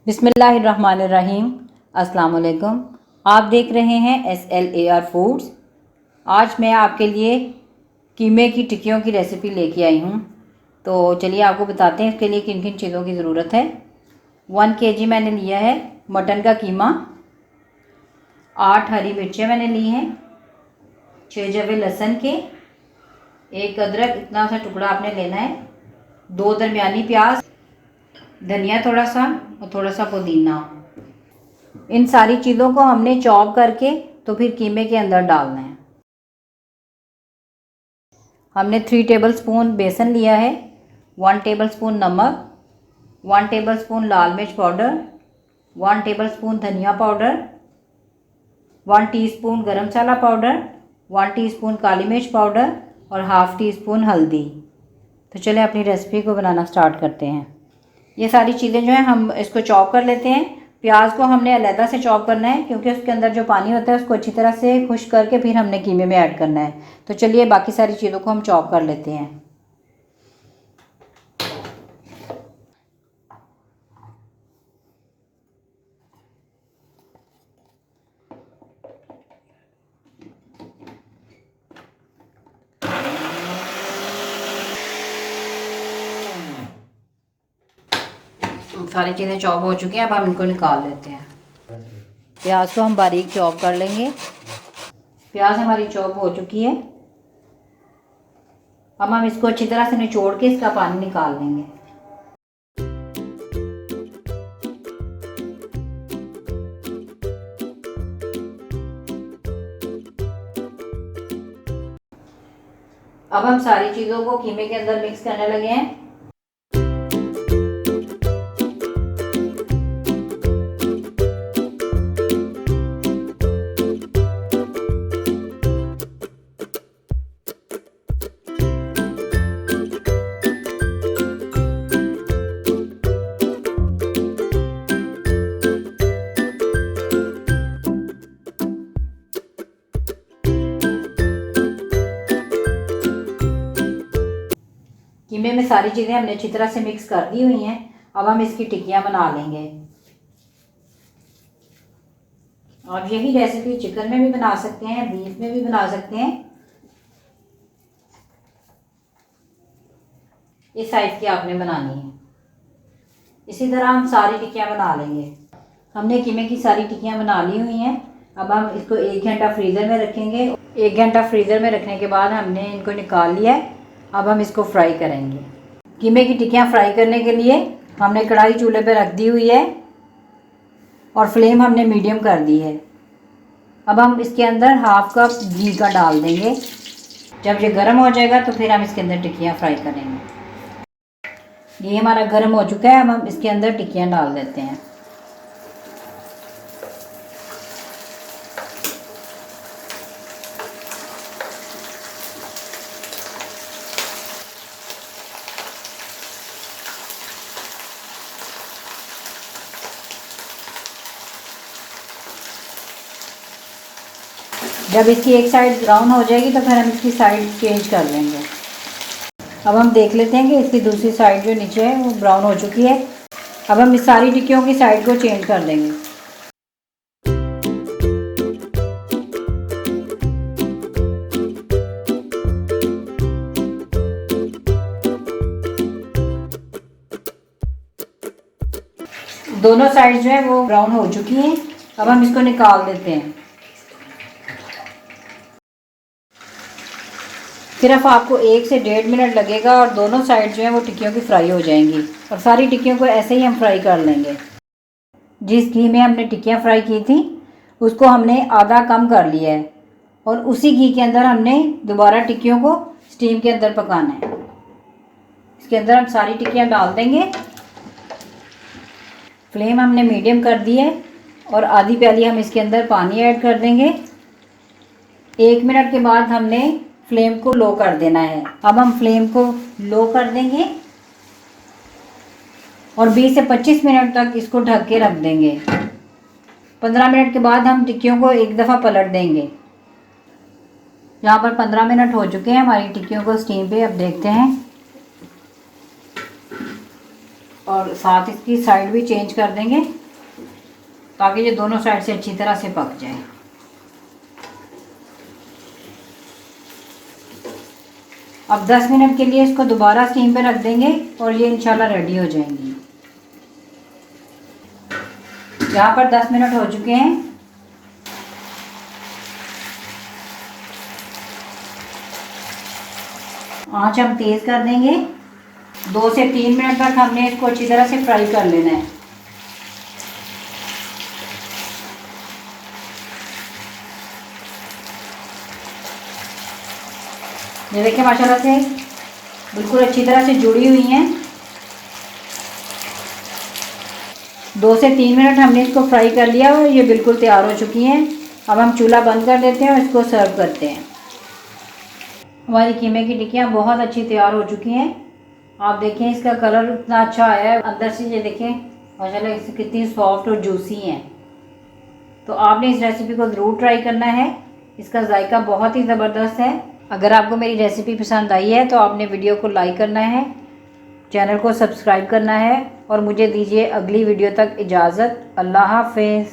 बिस्मिल्लाहिर्रहमानिर्रहीम। अस्सलाम वालेकुम। आप देख रहे हैं SLAR फूड्स। आज मैं आपके लिए कीमे की टिक्कियों की रेसिपी लेके आई हूँ। तो चलिए आपको बताते हैं इसके लिए किन किन चीज़ों की ज़रूरत है। 1 kg मैंने लिया है मटन का कीमा। 8 हरी मिर्चें मैंने ली हैं। 6 जवे लहसुन के, 1 अदरक, इतना सा टुकड़ा आपने लेना है। 2 दरमियानी प्याज, धनिया थोड़ा सा और थोड़ा सा पुदीना। इन सारी चीज़ों को हमने चॉप करके तो फिर कीमे के अंदर डालना है। हमने 3 टेबलस्पून बेसन लिया है, 1 टेबलस्पून नमक, 1 टेबलस्पून लाल मिर्च पाउडर, 1 टेबलस्पून धनिया पाउडर, 1 टीस्पून गरम मसाला पाउडर, 1 टीस्पून काली मिर्च पाउडर और हाफ़ टी स्पून हल्दी। तो चलिए अपनी रेसिपी को बनाना स्टार्ट करते हैं। ये सारी चीज़ें जो हैं हम इसको चॉप कर लेते हैं। प्याज को हमने अलहदा से चॉप करना है क्योंकि उसके अंदर जो पानी होता है उसको अच्छी तरह से खुश्क करके फिर हमने कीमे में ऐड करना है। तो चलिए बाकी सारी चीज़ों को हम चॉप कर लेते हैं। सारी चीज़ें चॉप हो चुकी हैं, अब हम इनको निकाल लेते हैं। प्याज को हम बारीक चॉप कर लेंगे। प्याज हमारी चॉप हो चुकी है। अब हम इसको अच्छी तरह से निचोड़ के इसका पानी निकाल लेंगे। अब हम सारी चीज़ों को कीमे के अंदर मिक्स करने लगे हैं। कीमे में सारी चीज़ें हमने अच्छी तरह से मिक्स कर दी हुई हैं। अब हम इसकी टिक्कियाँ बना लेंगे। आप यही रेसिपी चिकन में भी बना सकते हैं, बीफ में भी बना सकते हैं। इस साइज की आपने बनानी है। इसी तरह हम सारी टिक्कियाँ बना लेंगे। हमने कीमे की सारी टिक्कियाँ बना ली हुई हैं। अब हम इसको 1 घंटा फ्रीज़र में रखेंगे। 1 घंटा फ्रीज़र में रखने के बाद हमने इनको निकाल लिया है। अब हम इसको फ्राई करेंगे। कीमे की टिक्कियाँ फ्राई करने के लिए हमने कढ़ाई चूल्हे पे रख दी हुई है और फ्लेम हमने मीडियम कर दी है। अब हम इसके अंदर हाफ कप घी का डाल देंगे। जब ये गर्म हो जाएगा तो फिर हम इसके अंदर टिक्कियाँ फ्राई करेंगे। ये हमारा गर्म हो चुका है। अब हम इसके अंदर टिक्कियाँ डाल देते हैं। जब इसकी एक साइड ब्राउन हो जाएगी तो फिर हम इसकी साइड चेंज कर लेंगे। अब हम देख लेते हैं कि इसकी दूसरी साइड जो नीचे है वो ब्राउन हो चुकी है। अब हम इस सारी टिक्कियों की साइड को चेंज कर देंगे। दोनों साइड जो है वो ब्राउन हो चुकी हैं। अब हम इसको निकाल देते हैं। सिर्फ आपको 1 से 1.5 मिनट लगेगा और दोनों साइड जो है वो टिक्कियों की फ्राई हो जाएंगी। और सारी टिक्कियों को ऐसे ही हम फ्राई कर लेंगे। जिस घी में हमने टिक्कियाँ फ्राई की थी उसको हमने आधा कम कर लिया है और उसी घी के अंदर हमने दोबारा टिक्कियों को स्टीम के अंदर पकाना है। इसके अंदर हम सारी टिक्कियाँ डाल देंगे। फ्लेम हमने मीडियम कर दी है और आधी प्याली हम इसके अंदर पानी ऐड कर देंगे। 1 मिनट के बाद हमने फ्लेम को लो कर देना है। अब हम फ्लेम को लो कर देंगे और 20 से 25 मिनट तक इसको ढक के रख देंगे। 15 मिनट के बाद हम टिक्कियों को एक दफ़ा पलट देंगे। यहाँ पर 15 मिनट हो चुके हैं हमारी टिक्कियों को स्टीम पे। अब देखते हैं और साथ इसकी साइड भी चेंज कर देंगे ताकि ये दोनों साइड से अच्छी तरह से पक जाए। अब 10 मिनट के लिए इसको दोबारा स्टीम पे रख देंगे और ये इंशाल्लाह रेडी हो जाएंगी। यहाँ पर 10 मिनट हो चुके हैं। आंच हम तेज़ कर देंगे। 2 से 3 मिनट तक हमने इसको अच्छी तरह से फ्राई कर लेना है। ये देखिए माशाल्लाह से बिल्कुल अच्छी तरह से जुड़ी हुई हैं। 2 से 3 मिनट हमने इसको फ्राई कर लिया और ये बिल्कुल तैयार हो चुकी हैं। अब हम चूल्हा बंद कर देते हैं और इसको सर्व करते हैं। हमारी कीमे की टिक्कियाँ बहुत अच्छी तैयार हो चुकी हैं। आप देखें इसका कलर इतना अच्छा आया है, अंदर से ये देखें माशाल्लाह इससे कितनी सॉफ्ट और जूसी हैं। तो आपने इस रेसिपी को ज़रूर ट्राई करना है, इसका जायका बहुत ही ज़बरदस्त है। अगर आपको मेरी रेसिपी पसंद आई है तो आपने वीडियो को लाइक करना है, चैनल को सब्सक्राइब करना है और मुझे दीजिए अगली वीडियो तक इजाज़त। अल्लाह हाफ़िज़।